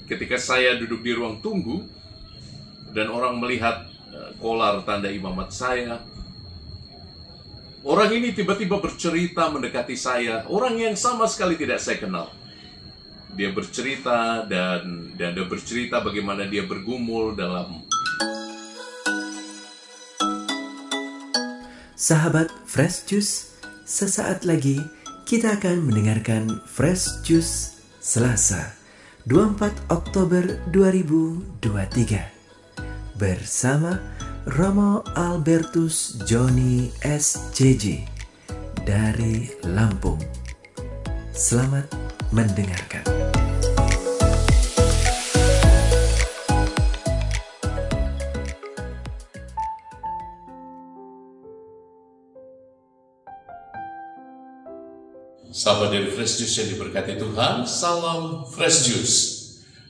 ketika saya duduk di ruang tunggu dan orang melihat kolar tanda imamat saya, orang ini tiba-tiba bercerita mendekati saya, orang yang sama sekali tidak saya kenal. Dia bercerita dan dia bercerita bagaimana dia bergumul dalam. Sahabat Fresh Juice, sesaat lagi kita akan mendengarkan Fresh Juice Selasa 24 Oktober 2023 bersama Romo Albertus Joni SJJ dari Lampung. Selamat mendengarkan. Sahabat dari Fresh Juice yang diberkati Tuhan, salam Fresh Juice.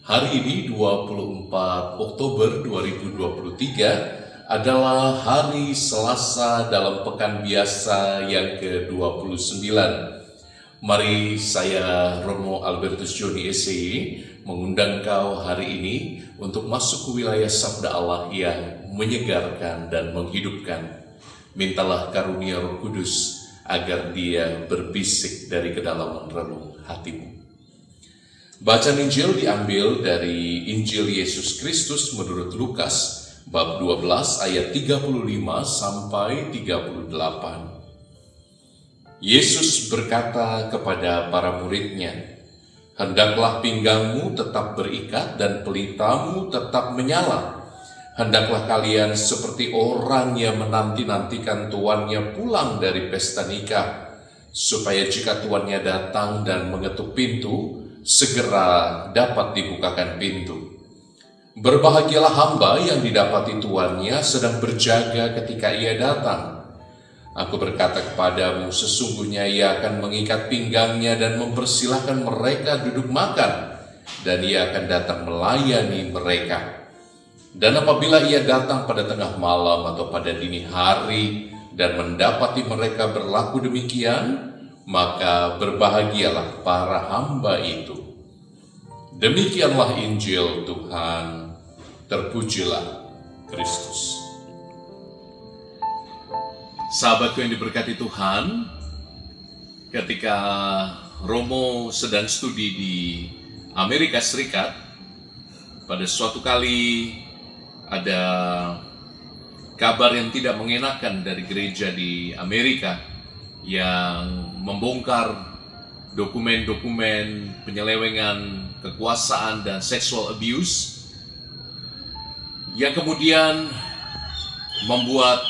Hari ini 24 Oktober 2023 adalah hari Selasa dalam pekan biasa yang ke-29. Mari saya, Romo Albertus Joni SJJ, mengundang kau hari ini untuk masuk ke wilayah sabda Allah yang menyegarkan dan menghidupkan. Mintalah karunia Roh Kudus agar dia berbisik dari kedalaman relung hatimu. Bacaan Injil diambil dari Injil Yesus Kristus menurut Lukas, bab 12 ayat 35 sampai 38. Yesus berkata kepada para muridnya, "Hendaklah pinggangmu tetap berikat dan pelitamu tetap menyala. Hendaklah kalian seperti orang yang menanti-nantikan tuannya pulang dari pesta nikah, supaya jika tuannya datang dan mengetuk pintu, segera dapat dibukakan pintu. Berbahagialah hamba yang didapati tuannya sedang berjaga ketika ia datang. Aku berkata kepadamu, sesungguhnya ia akan mengikat pinggangnya dan mempersilahkan mereka duduk makan, dan ia akan datang melayani mereka. Dan apabila ia datang pada tengah malam atau pada dini hari dan mendapati mereka berlaku demikian, maka berbahagialah para hamba itu." Demikianlah Injil Tuhan. Terpujilah Kristus. Sahabatku yang diberkati Tuhan, ketika Romo sedang studi di Amerika Serikat, pada suatu kali ada kabar yang tidak mengenakan dari gereja di Amerika yang membongkar dokumen-dokumen penyelewengan kekuasaan dan sexual abuse yang kemudian membuat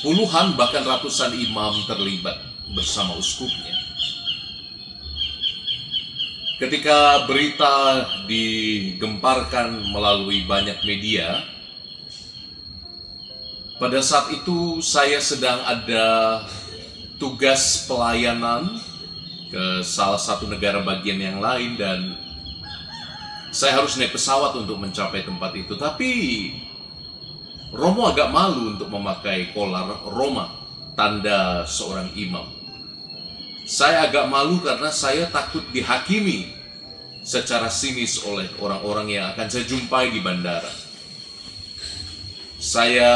puluhan bahkan ratusan imam terlibat bersama uskupnya. Ketika berita digemparkan melalui banyak media, pada saat itu saya sedang ada tugas pelayanan ke salah satu negara bagian yang lain dan saya harus naik pesawat untuk mencapai tempat itu. Tapi Romo agak malu untuk memakai kolar Roma, tanda seorang imam. Saya agak malu karena saya takut dihakimi secara sinis oleh orang-orang yang akan saya jumpai di bandara. Saya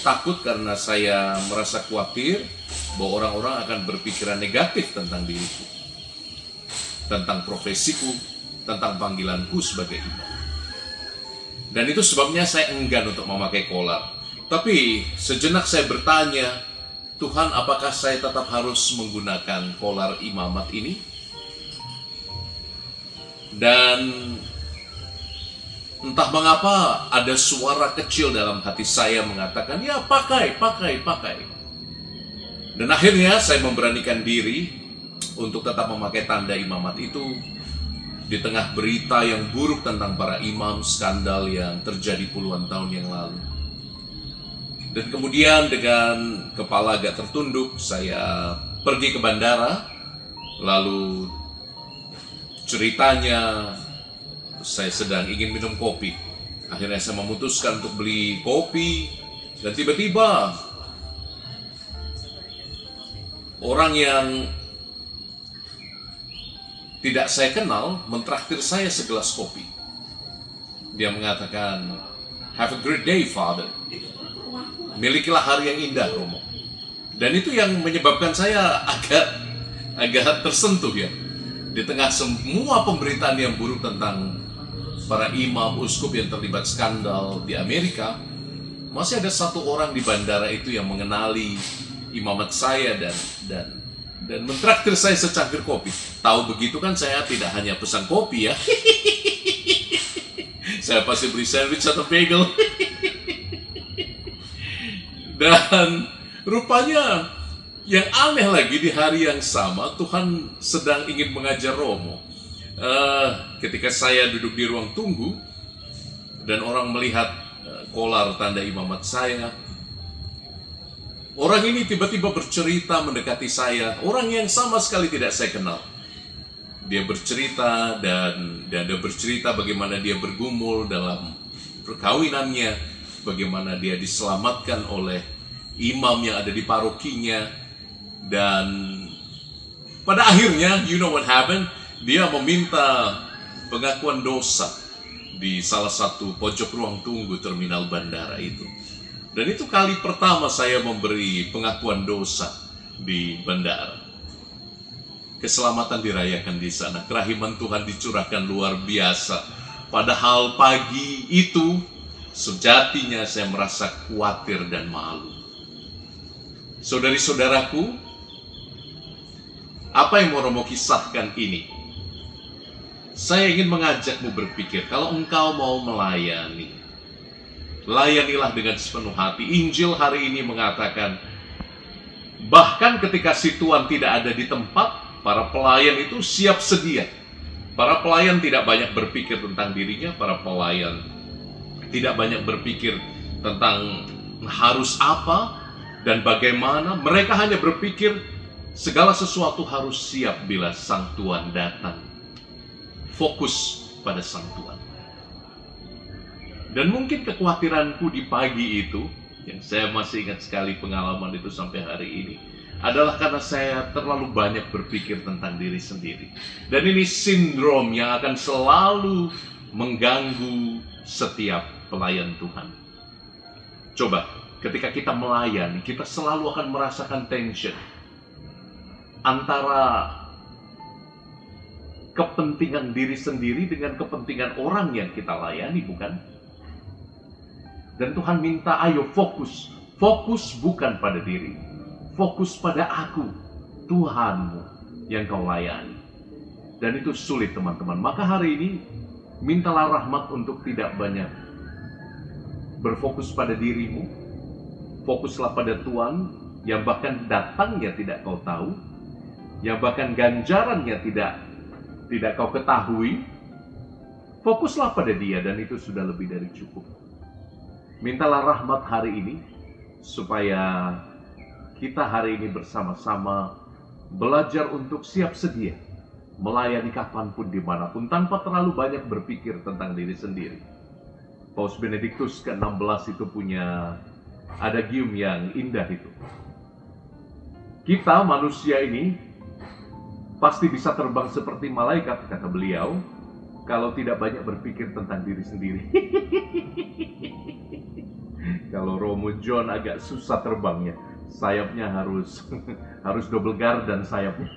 takut karena saya merasa khawatir bahwa orang-orang akan berpikiran negatif tentang diriku, tentang profesiku, tentang panggilanku sebagai imam. Dan itu sebabnya saya enggan untuk memakai kolar. Tapi sejenak saya bertanya, Tuhan, apakah saya tetap harus menggunakan kolar imamat ini? Dan entah mengapa ada suara kecil dalam hati saya mengatakan, ya pakai. Dan akhirnya saya memberanikan diri untuk tetap memakai tanda imamat itu di tengah berita yang buruk tentang para imam, skandal yang terjadi puluhan tahun yang lalu. Dan kemudian dengan kepala agak tertunduk, saya pergi ke bandara, lalu ceritanya saya sedang ingin minum kopi. Akhirnya saya memutuskan untuk beli kopi, dan tiba-tiba orang yang tidak saya kenal mentraktir saya segelas kopi. Dia mengatakan, "Have a great day, Father." Milikilah hari yang indah, Romo. Dan itu yang menyebabkan saya agak tersentuh ya. Di tengah semua pemberitaan yang buruk tentang para imam, uskup yang terlibat skandal di Amerika, masih ada satu orang di bandara itu yang mengenali imamat saya dan mentraktir saya secangkir kopi. Tahu begitu kan saya tidak hanya pesan kopi ya. Saya pasti beli sandwich atau bagel. Dan rupanya yang aneh lagi, di hari yang sama Tuhan sedang ingin mengajar Romo. Ketika saya duduk di ruang tunggu dan orang melihat kolar tanda imamat saya, orang ini tiba-tiba bercerita mendekati saya, orang yang sama sekali tidak saya kenal. Dia bercerita dan dia bercerita bagaimana dia bergumul dalam perkawinannya, bagaimana dia diselamatkan oleh imam yang ada di parokinya. Dan pada akhirnya, you know what happened? Dia meminta pengakuan dosa di salah satu pojok ruang tunggu terminal bandara itu. Dan itu kali pertama saya memberi pengakuan dosa di bandara. Keselamatan dirayakan di sana, kerahiman Tuhan dicurahkan luar biasa. Padahal pagi itu sejatinya saya merasa khawatir dan malu. Saudari-saudaraku, apa yang mau Romo kisahkan ini? Saya ingin mengajakmu berpikir, kalau engkau mau melayani, layanilah dengan sepenuh hati. Injil hari ini mengatakan, bahkan ketika si tuan tidak ada di tempat, para pelayan itu siap sedia. Para pelayan tidak banyak berpikir tentang dirinya, para pelayan tidak banyak berpikir tentang harus apa dan bagaimana. Mereka hanya berpikir segala sesuatu harus siap bila sang tuan datang. Fokus pada sang tuan. Dan mungkin kekhawatiranku di pagi itu, yang saya masih ingat sekali pengalaman itu sampai hari ini, adalah karena saya terlalu banyak berpikir tentang diri sendiri. Dan ini sindrom yang akan selalu mengganggu setiap pelayan Tuhan. Coba, ketika kita melayani, kita selalu akan merasakan tension antara kepentingan diri sendiri dengan kepentingan orang yang kita layani, bukan? Dan Tuhan minta, ayo fokus. Fokus bukan pada diri. Fokus pada aku, Tuhanmu yang kau layani. Dan itu sulit, teman-teman. Maka hari ini, mintalah rahmat untuk tidak banyak berfokus pada dirimu. Fokuslah pada Tuhan yang bahkan datangnya tidak kau tahu, yang bahkan ganjarannya tidak kau ketahui. Fokuslah pada Dia dan itu sudah lebih dari cukup. Mintalah rahmat hari ini supaya kita hari ini bersama-sama belajar untuk siap sedia melayani kapanpun dimanapun tanpa terlalu banyak berpikir tentang diri sendiri. Paus Benediktus ke-16 itu punya adagium yang indah itu. Kita manusia ini pasti bisa terbang seperti malaikat, kata beliau, kalau tidak banyak berpikir tentang diri sendiri. Kalau Romo John agak susah terbangnya, sayapnya harus double guard dan sayapnya.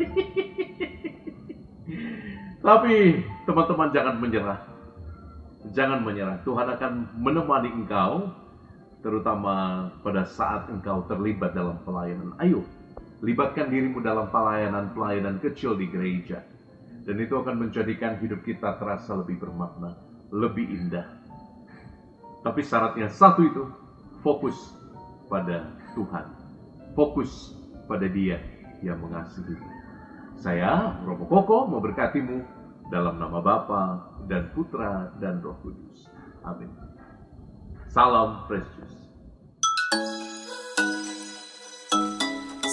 Tapi teman-teman jangan menyerah. Jangan menyerah. Tuhan akan menemani engkau, terutama pada saat engkau terlibat dalam pelayanan. Ayo, libatkan dirimu dalam pelayanan kecil di gereja. Dan itu akan menjadikan hidup kita terasa lebih bermakna, lebih indah. Tapi syaratnya satu itu, fokus pada Tuhan. Fokus pada Dia yang mengasihimu. Saya, Romo Koko, memberkatimu dalam nama Bapa dan Putra dan Roh Kudus. Amin. Salam Fresh Juice.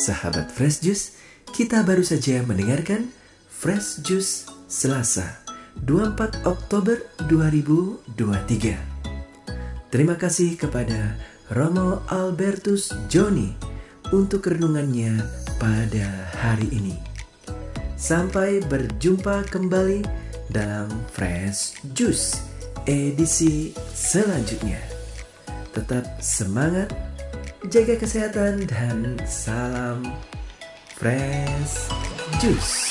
Sahabat Fresh Juice, kita baru saja mendengarkan Fresh Juice Selasa, 24 Oktober 2023. Terima kasih kepada Romo Albertus Joni untuk renungannya pada hari ini. Sampai berjumpa kembali dalam Fresh Juice edisi selanjutnya. Tetap semangat, jaga kesehatan, dan salam Fresh Juice.